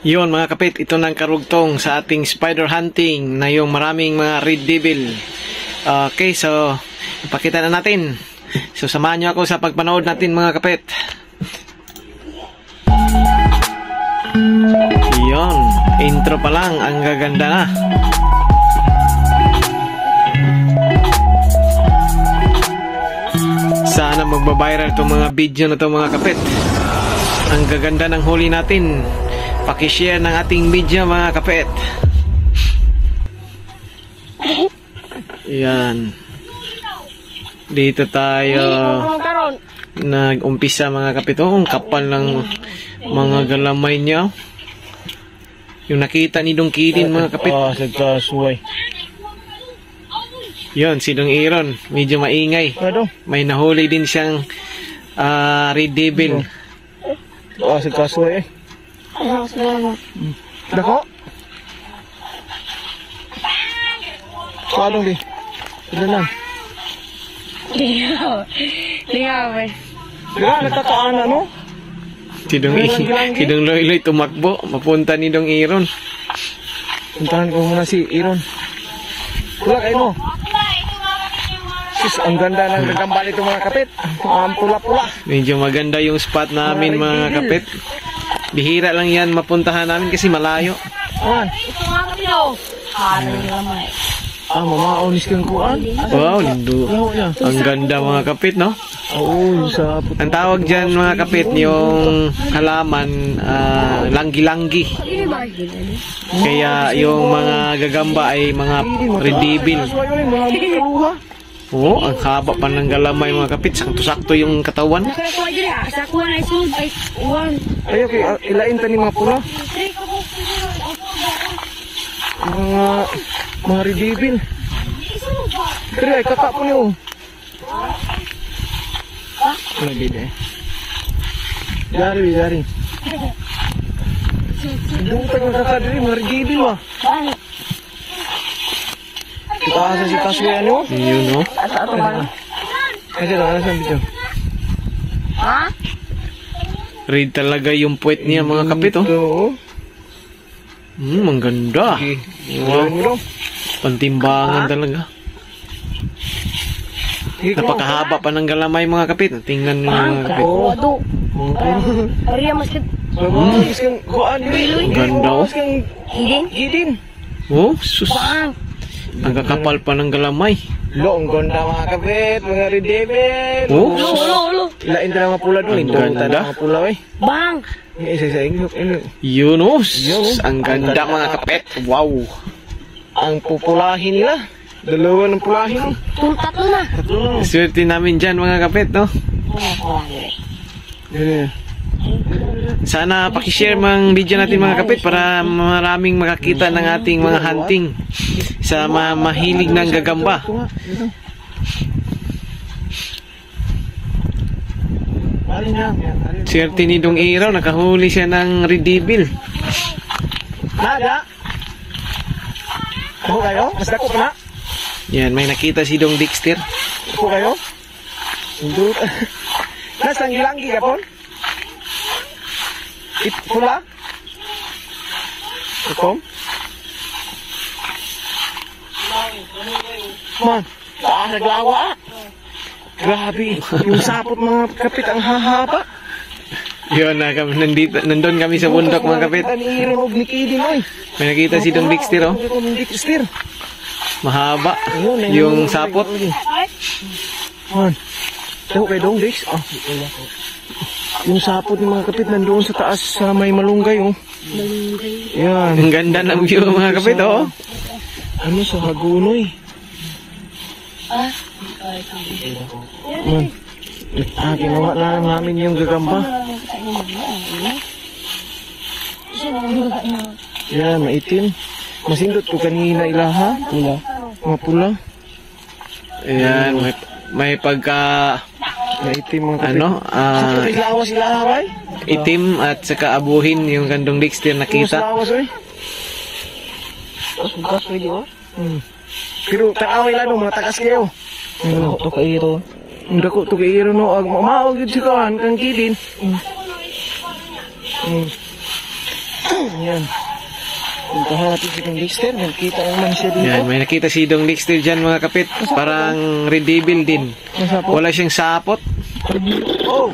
Yun mga kapit, ito ng karugtong sa ating spider hunting na yung maraming mga red devil. Okay, so ipakita na natin. So samahan nyo ako sa pagpanood natin mga kapit. Yun, intro pa lang, ang gaganda na. Sana magbabiral itong mga video na ito mga kapit. Ang gaganda ng huli natin. Pakishare ng ating video mga kapit. Yan. Dito tayo nag-umpisa mga kapit. Oh, ang kapal ng mga galamay niya. Yung nakita ni Dong Kidin mga kapit. Yun, si Dong Aaron. Medyo maingay. May nahuli din siyang red devil. Sagkasuway Dako? Paano di? Ilan lang? Lingaw eh. Nagtataan na no? Si Dong Loy tumakbo. Mapunta ni Dong Aaron. Puntahan ko muna si Aaron. Wala kayo mo. Sis, ang ganda ng gagambal ito mga kapit. Ang pula-pula. Medyo maganda yung spot namin mga kapit. Bihira lang yan mapuntahan namin kasi malayo. Ito nga kami o. Mamaunis kang kuan. Wow, lindo. Ang ganda mga kapit, no? Oo, sa ang tawag dyan mga kapit, yung halaman, langgi-langgi. Kaya yung mga gagamba ay mga red devil. Oo, ang haba pa ng galamay mga kapit. Sakto-sakto yung katawan. Ay, okay, ilain ta ni mga pula. Mga red devil. Pero ay kaka po niyo. Ano bida eh? Dari. Dutag na kaka diri, mga red devil ah. Kita asa si Kasuya niyo? Yun, no? Kasi na, saan dito? Ha? Red talaga yung puwet niya mga kapit, oh. Ang ganda. Wow. Pantimbangan talaga. Napakahaba pa ng galamay mga kapit. Tingnan nyo mga kapit. Ang ganda, oh. Hidin. Oh, sus. Ang kakapal pa ng galamay. Lo, ang ganda mga kapit. Mga red devil. Oh, sus. Ilain ta mga pula doon. Ang ganda. Mga pula eh. Bang! Isa-isa. Yun, oh. Ang ganda mga kapit. Wow. Ang pupulahin nila. Dalawa ng pulahin. Tatlo na. Swerte namin dyan mga kapit, no? Sana pakishare mga video natin mga kapit para maraming makakita ng ating mga hunting sa mahilig ng gagamba. Swerte ni Dong Aaron, nakahuli siya ng red devil. Nada. Ako kayo? Mas dako pa na? Yan, may nakita si Dong Dexter. Ako kayo? Sundot. Nasang langgi ka po? Pula? Ikom? Man, naglawa. Grabe, yung sapot mga kapit ang hahaba. Yun, nandun kami sa bundok mga kapit. May nakita si Dong Dexter, oh. Mahaba yung sapot. Man, tayo kay Dong Dex. Yung sapot ng mga kapit nandoon sa taas sa may malunggay, oh. Yan. Ang ganda ng view mga kapit, oh. Ano sa Hagunoy? Man, ginawa lang namin yung gagamba. Yan, maitim. Masindot ko kanina ilaha. Pula. Mga pula. Ayan, may pagka maitim mga kapit. ano, sila haway? itim at saka abuhin yung Dong Dexter nakita. Pero takaway lang mga takas kayo. Ito kairo. Ang dako to kairo no. Maawag yun si kawan kang kidin. Yan. Puntahan natin si Dong Dexter. Nakita naman siya dito. Yan, may nakita si Dong Dexter dyan mga kapit. Parang Red Devil din. Masapot. Wala siyang sapot. Oh!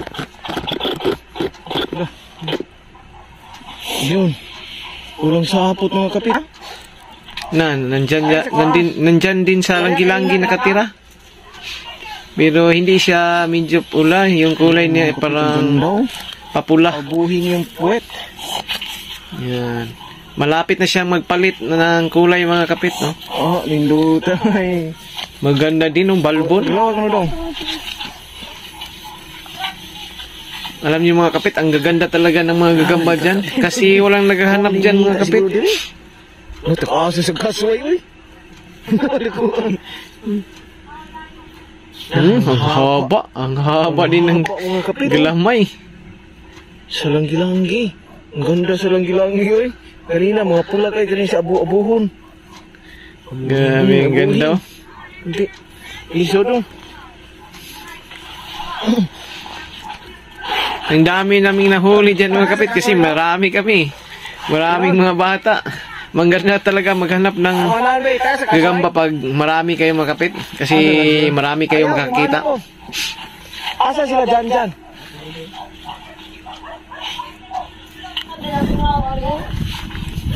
Yun. Walang sapot mga kapit. Nandyan din sa langgi-langgi nakatira. Pero hindi siya medyo pula. Yung kulay niya parang papula. Pabuhin yung puwet. Yan. Malapit na siyang magpalit ng kulay mga kapit, no? Oh, lindutay. Maganda din yung balbon. Lawag mo dong. Alam niyo mga kapit, ang gaganda talaga ng mga gagamba dyan. Kasi walang naghahanap dyan mga kapit. Natakaso sa kasway, uy. Ang haba din ng galamay. Sa langgi-langgi. Ang ganda sa langgi-langgi, uy. Kanina, mga pula kayo kanina sa abu-abuhon. Grabe, ang ganda. Oh. Hindi. Iso dong. Ang dami naming nahuli dyan mga kapit kasi marami kami. Maraming mga bata. Maganda talaga maghanap ng gagamba pag marami kayo mga kapit. Kasi marami kayo makakita. Asa sila dyan?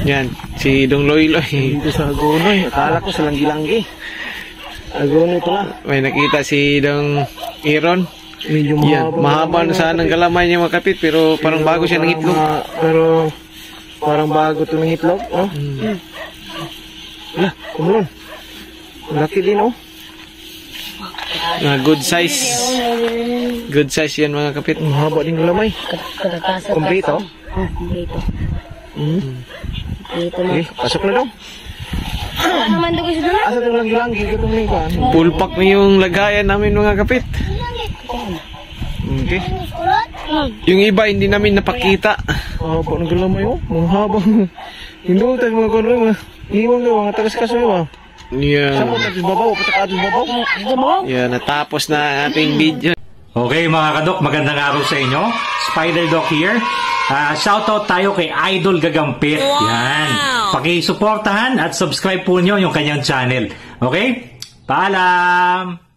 Yan, si Dong Loyloy. Dito sa Agonoy. Akala ko sa langgi-langgi. Agonoy pala. May nakita si Dong Iron. Medyo Yan, mahaba na sana ang galamay niya mga kapit pero parang bago siya ng itlog. Pero parang bago ito ng itlog, no? Wala, kumulon. Malaki din, oh. Good size. Good size yan mga kapit. Mahaba din galamay. Kompleto? Kompleto. Dito Okay, pasok na dong. Ano naman doon kasi doon? Asa ito langgi-langgi? Itong lingkuan. Full pack na yung lagayan namin mga kapit. Okay. Yung iba hindi namin napakita. Mahaba ng galamay, oh. Mahabang. Hindi mo tayo mga konoy, mga iwan ka, mga tagas-kasoy, ba? Yan. Saan mo tayo babaw? Patak atos babaw? Yan, natapos na ang ating video. Okay mga kadok, magandang araw sa inyo. Spider Doc here. Shoutout tayo kay Idol Gagampit. Yan. Pakisuportahan at subscribe po nyo yung kanyang channel. Okay? Paalam!